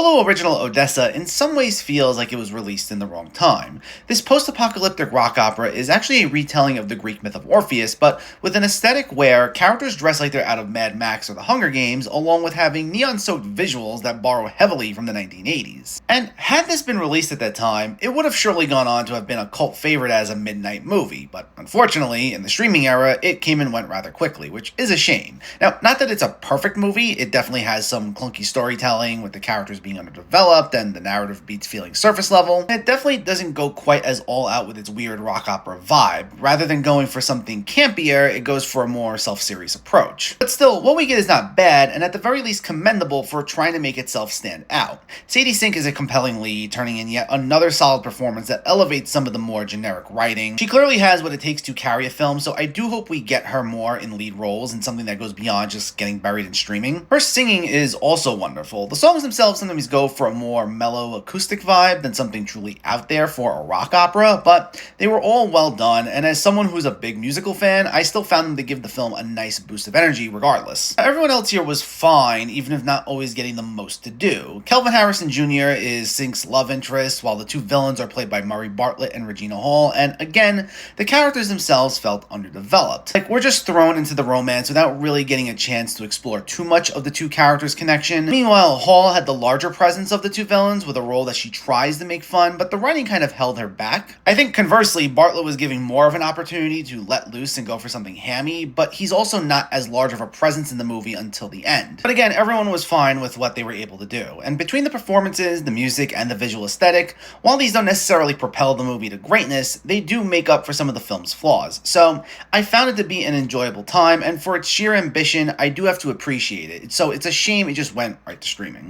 Hulu original Odessa in some ways feels like it was released in the wrong time. This post-apocalyptic rock opera is actually a retelling of the Greek myth of Orpheus, but with an aesthetic where characters dress like they're out of Mad Max or the Hunger Games, along with having neon-soaked visuals that borrow heavily from the 1980s. And had this been released at that time, it would have surely gone on to have been a cult favorite as a midnight movie, but unfortunately, in the streaming era, it came and went rather quickly, which is a shame. Now, not that it's a perfect movie, it definitely has some clunky storytelling with the characters being underdeveloped and the narrative beats feeling surface level. And it definitely doesn't go quite as all out with its weird rock opera vibe. Rather than going for something campier, it goes for a more self-serious approach. But still, what we get is not bad, and at the very least commendable for trying to make itself stand out. Sadie Sink is a compelling lead, turning in yet another solid performance that elevates some of the more generic writing. She clearly has what it takes to carry a film, so I do hope we get her more in lead roles and something that goes beyond just getting buried in streaming. Her singing is also wonderful. The songs themselves sometimes go for a more mellow acoustic vibe than something truly out there for a rock opera, but they were all well done, and as someone who's a big musical fan, I still found them to give the film a nice boost of energy regardless. Everyone else here was fine, even if not always getting the most to do. Kelvin Harrison Jr. is Sink's love interest, while the two villains are played by Murray Bartlett and Regina Hall, and again, the characters themselves felt underdeveloped. Like, we're just thrown into the romance without really getting a chance to explore too much of the two characters' connection. Meanwhile, Hall had the larger presence of the two villains with a role that she tries to make fun, but the writing kind of held her back. I think conversely, Bartlett was giving more of an opportunity to let loose and go for something hammy, but he's also not as large of a presence in the movie until the end. But again, everyone was fine with what they were able to do. And between the performances, the music, and the visual aesthetic, while these don't necessarily propel the movie to greatness, they do make up for some of the film's flaws. So I found it to be an enjoyable time, and for its sheer ambition, I do have to appreciate it. So it's a shame it just went right to streaming.